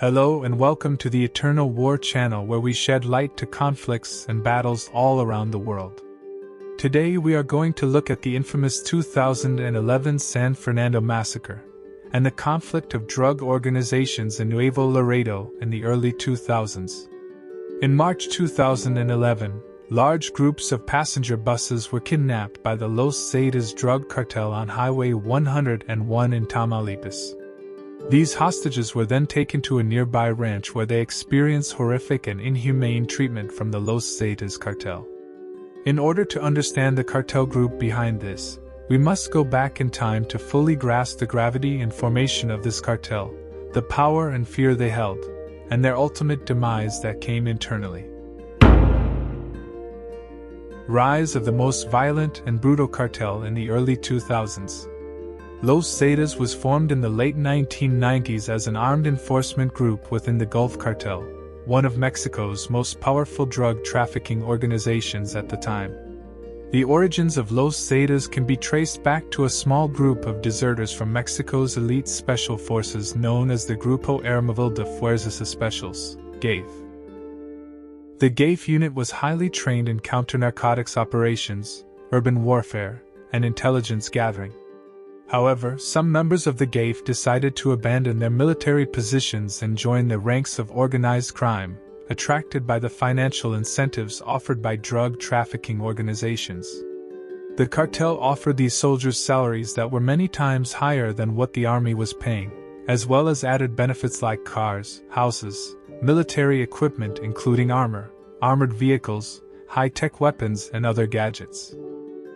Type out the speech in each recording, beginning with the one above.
Hello and welcome to the Eternal War channel where we shed light to conflicts and battles all around the world. Today we are going to look at the infamous 2011 San Fernando Massacre and the conflict of drug organizations in Nuevo Laredo in the early 2000s. In March 2011, large groups of passenger buses were kidnapped by the Los Zetas drug cartel on Highway 101 in Tamaulipas. These hostages were then taken to a nearby ranch where they experienced horrific and inhumane treatment from the Los Zetas cartel. In order to understand the cartel group behind this, we must go back in time to fully grasp the gravity and formation of this cartel, the power and fear they held, and their ultimate demise that came internally. Rise of the most violent and brutal cartel in the early 2000s. Los Zetas was formed in the late 1990s as an armed enforcement group within the Gulf Cartel, one of Mexico's most powerful drug trafficking organizations at the time. The origins of Los Zetas can be traced back to a small group of deserters from Mexico's elite special forces known as the Grupo Armado de Fuerzas Especiales, GAEF. The GAEF unit was highly trained in counter-narcotics operations, urban warfare, and intelligence gathering. However, some members of the GAEF decided to abandon their military positions and join the ranks of organized crime, attracted by the financial incentives offered by drug trafficking organizations. The cartel offered these soldiers salaries that were many times higher than what the army was paying, as well as added benefits like cars, houses, military equipment including armor, armored vehicles, high-tech weapons, and other gadgets.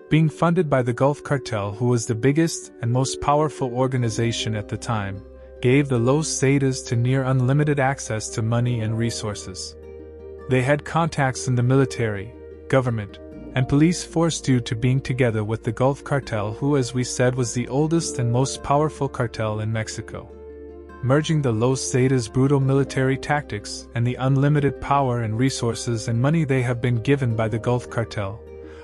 Being funded by the Gulf Cartel, who was the biggest and most powerful organization at the time, gave the Los Zetas to near unlimited access to money and resources. They had contacts in the military, government, and police force due to being together with the Gulf Cartel, who, as we said, was the oldest and most powerful cartel in Mexico. Merging the Los Zetas' brutal military tactics and the unlimited power and resources and money they have been given by the Gulf Cartel,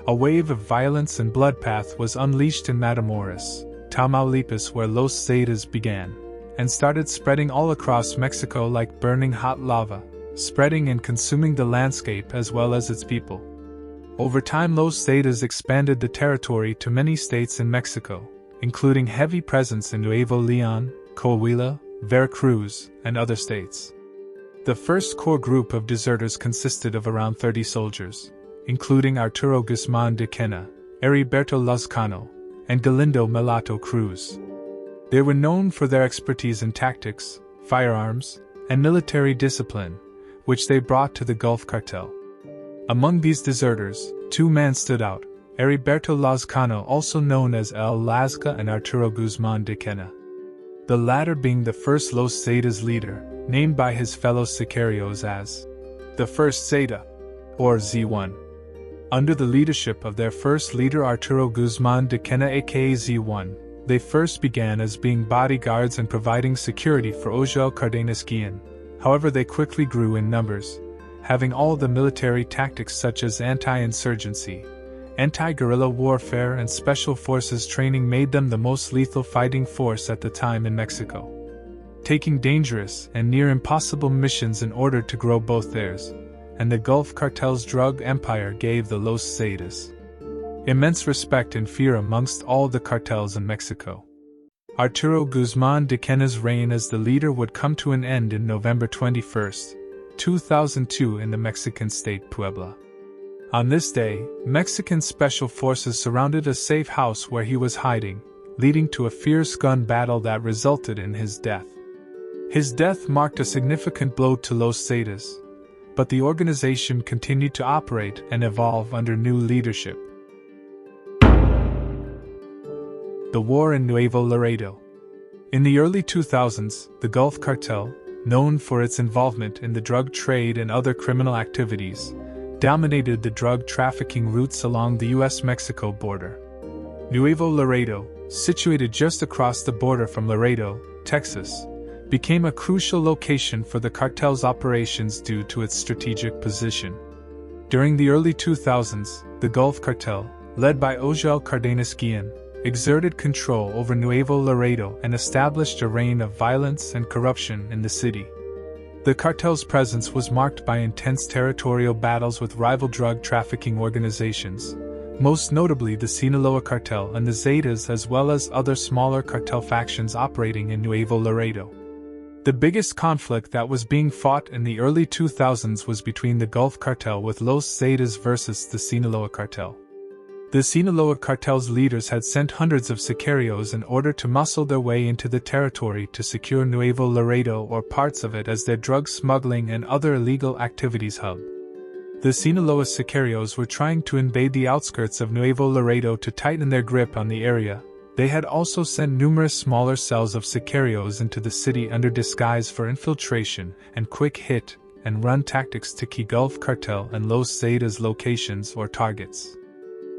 a wave of violence and bloodbath was unleashed in Matamoros, Tamaulipas, where Los Zetas began, and started spreading all across Mexico like burning hot lava, spreading and consuming the landscape as well as its people. Over time, Los Zetas expanded the territory to many states in Mexico, including heavy presence in Nuevo León, Coahuila, Veracruz, and other states. The first core group of deserters consisted of around 30 soldiers, including Arturo Guzmán de Quena, Heriberto Lozcano, and Galindo Melato Cruz. They were known for their expertise in tactics, firearms, and military discipline, which they brought to the Gulf Cartel. Among these deserters, two men stood out: Heriberto Lozcano, also known as El Lazca, and Arturo Guzmán de Quena. The latter being the first Los Zetas leader, named by his fellow sicarios as the First Zeta, or Z1. Under the leadership of their first leader Arturo Guzmán de Quena aka Z1, they first began as being bodyguards and providing security for Ojel Cardenas Guillen. However, they quickly grew in numbers, having all the military tactics such as anti-insurgency, anti-guerrilla warfare, and special forces training made them the most lethal fighting force at the time in Mexico, taking dangerous and near impossible missions in order to grow both theirs and the Gulf Cartel's drug empire. Gave the Los Zetas immense respect and fear amongst all the cartels in Mexico. Arturo Guzmán de Quena's reign as the leader would come to an end in November 21, 2002 in the Mexican state Puebla. On this day, Mexican special forces surrounded a safe house where he was hiding, leading to a fierce gun battle that resulted in his death. His death marked a significant blow to Los Zetas, but the organization continued to operate and evolve under new leadership. The war in Nuevo Laredo. In the early 2000s, the Gulf Cartel, known for its involvement in the drug trade and other criminal activities, dominated the drug trafficking routes along the U.S.-Mexico border. Nuevo Laredo, situated just across the border from Laredo, Texas, became a crucial location for the cartel's operations due to its strategic position. During the early 2000s, the Gulf Cartel, led by Ojel Cardenas Guillen, exerted control over Nuevo Laredo and established a reign of violence and corruption in the city. The cartel's presence was marked by intense territorial battles with rival drug trafficking organizations, most notably the Sinaloa cartel and the Zetas, as well as other smaller cartel factions operating in Nuevo Laredo. The biggest conflict that was being fought in the early 2000s was between the Gulf cartel with Los Zetas versus the Sinaloa cartel. The Sinaloa cartel's leaders had sent hundreds of sicarios in order to muscle their way into the territory to secure Nuevo Laredo or parts of it as their drug smuggling and other illegal activities hub. The Sinaloa sicarios were trying to invade the outskirts of Nuevo Laredo to tighten their grip on the area. They had also sent numerous smaller cells of sicarios into the city under disguise for infiltration and quick hit and run tactics to key Gulf cartel and Los Zetas locations or targets.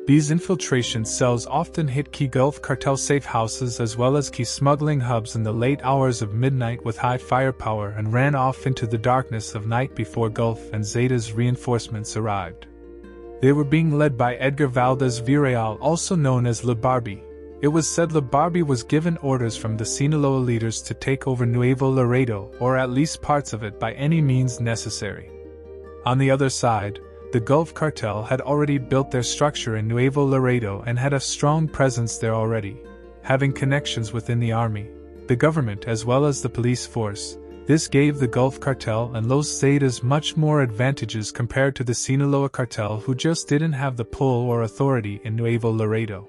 These infiltration cells often hit key Gulf cartel safe houses as well as key smuggling hubs in the late hours of midnight with high firepower and ran off into the darkness of night before Gulf and Zetas reinforcements arrived. They were being led by Edgar Valdez Villarreal, also known as La Barbie. It was said La Barbie was given orders from the Sinaloa leaders to take over Nuevo Laredo, or at least parts of it, by any means necessary. On the other side, the Gulf cartel had already built their structure in Nuevo Laredo and had a strong presence there already, having connections within the army, the government as well as the police force. This gave the Gulf cartel and Los Zetas much more advantages compared to the Sinaloa cartel, who just didn't have the pull or authority in Nuevo Laredo.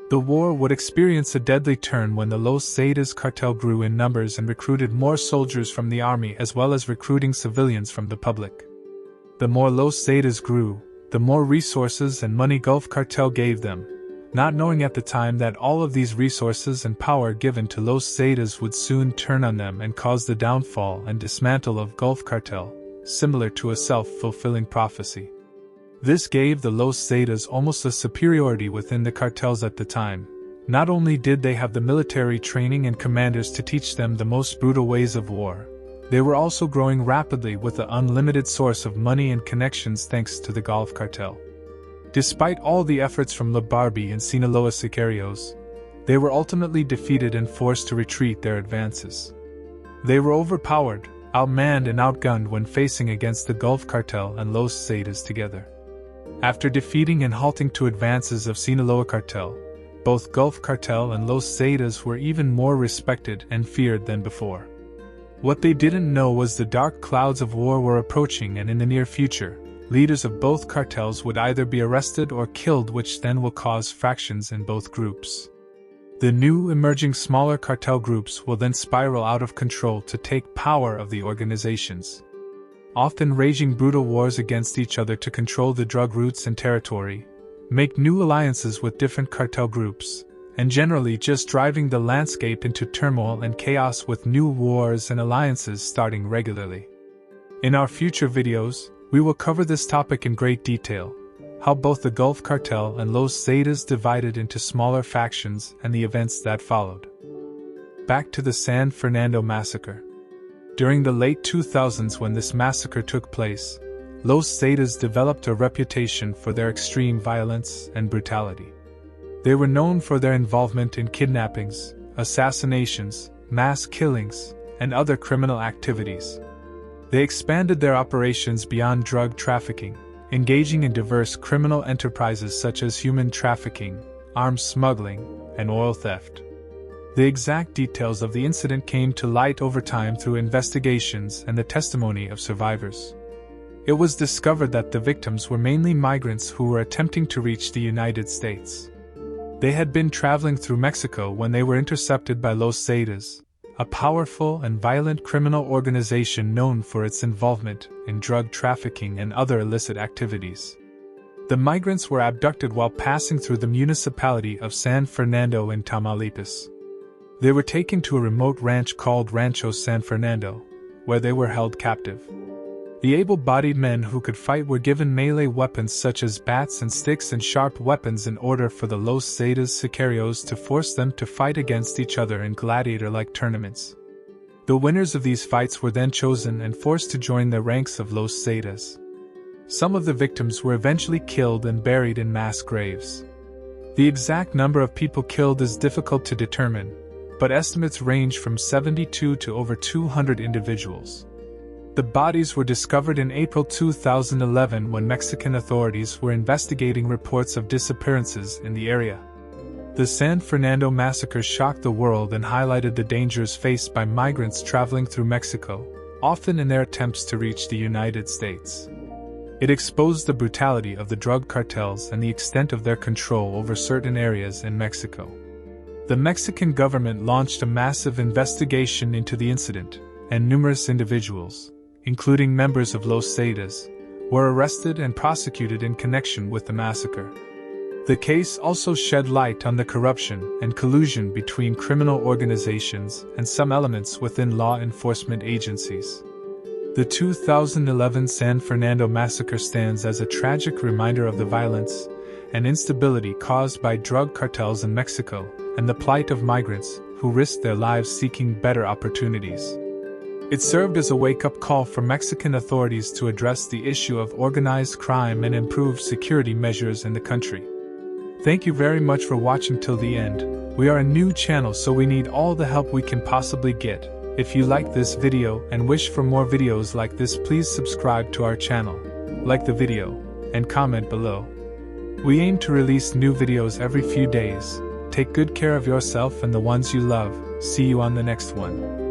The war would experience a deadly turn when the Los Zetas cartel grew in numbers and recruited more soldiers from the army as well as recruiting civilians from the public. The more Los Zetas grew, the more resources and money Gulf cartel gave them, not knowing at the time that all of these resources and power given to Los Zetas would soon turn on them and cause the downfall and dismantle of Gulf cartel, similar to a self-fulfilling prophecy. This gave the Los Zetas almost a superiority within the cartels at the time. Not only did they have the military training and commanders to teach them the most brutal ways of war, they were also growing rapidly with an unlimited source of money and connections thanks to the Gulf cartel. Despite all the efforts from La Barbie and Sinaloa sicarios, they were ultimately defeated and forced to retreat their advances. They were overpowered, outmanned and outgunned when facing against the Gulf cartel and Los Zetas together. After defeating and halting two advances of Sinaloa cartel, both Gulf cartel and Los Zetas were even more respected and feared than before. What they didn't know was the dark clouds of war were approaching, and in the near future, leaders of both cartels would either be arrested or killed, which then will cause fractions in both groups. The new emerging smaller cartel groups will then spiral out of control to take power of the organizations, often waging brutal wars against each other to control the drug routes and territory, make new alliances with different cartel groups, and generally just driving the landscape into turmoil and chaos with new wars and alliances starting regularly. In our future videos, we will cover this topic in great detail, how both the Gulf cartel and Los Zetas divided into smaller factions and the events that followed. Back to the San Fernando massacre. During the late 2000s when this massacre took place, Los Zetas developed a reputation for their extreme violence and brutality. They were known for their involvement in kidnappings, assassinations, mass killings, and other criminal activities. They expanded their operations beyond drug trafficking, engaging in diverse criminal enterprises such as human trafficking, arms smuggling, and oil theft. The exact details of the incident came to light over time through investigations and the testimony of survivors. It was discovered that the victims were mainly migrants who were attempting to reach the United States. They had been traveling through Mexico when they were intercepted by Los Zetas, a powerful and violent criminal organization known for its involvement in drug trafficking and other illicit activities. The migrants were abducted while passing through the municipality of San Fernando in Tamaulipas. They were taken to a remote ranch called Rancho San Fernando, where they were held captive. The able-bodied men who could fight were given melee weapons such as bats and sticks and sharp weapons in order for the Los Zetas sicarios to force them to fight against each other in gladiator-like tournaments. The winners of these fights were then chosen and forced to join the ranks of Los Zetas. Some of the victims were eventually killed and buried in mass graves. The exact number of people killed is difficult to determine, but estimates range from 72 to over 200 individuals. The bodies were discovered in April 2011 when Mexican authorities were investigating reports of disappearances in the area. The San Fernando massacre shocked the world and highlighted the dangers faced by migrants traveling through Mexico, often in their attempts to reach the United States. It exposed the brutality of the drug cartels and the extent of their control over certain areas in Mexico. The Mexican government launched a massive investigation into the incident, and numerous individuals, including members of Los Zetas, were arrested and prosecuted in connection with the massacre. The case also shed light on the corruption and collusion between criminal organizations and some elements within law enforcement agencies. The 2011 San Fernando massacre stands as a tragic reminder of the violence and instability caused by drug cartels in Mexico and the plight of migrants who risked their lives seeking better opportunities. It served as a wake-up call for Mexican authorities to address the issue of organized crime and improve security measures in the country. Thank you very much for watching till the end. We are a new channel, so we need all the help we can possibly get. If you like this video and wish for more videos like this, please subscribe to our channel, like the video, and comment below. We aim to release new videos every few days. Take good care of yourself and the ones you love. See you on the next one.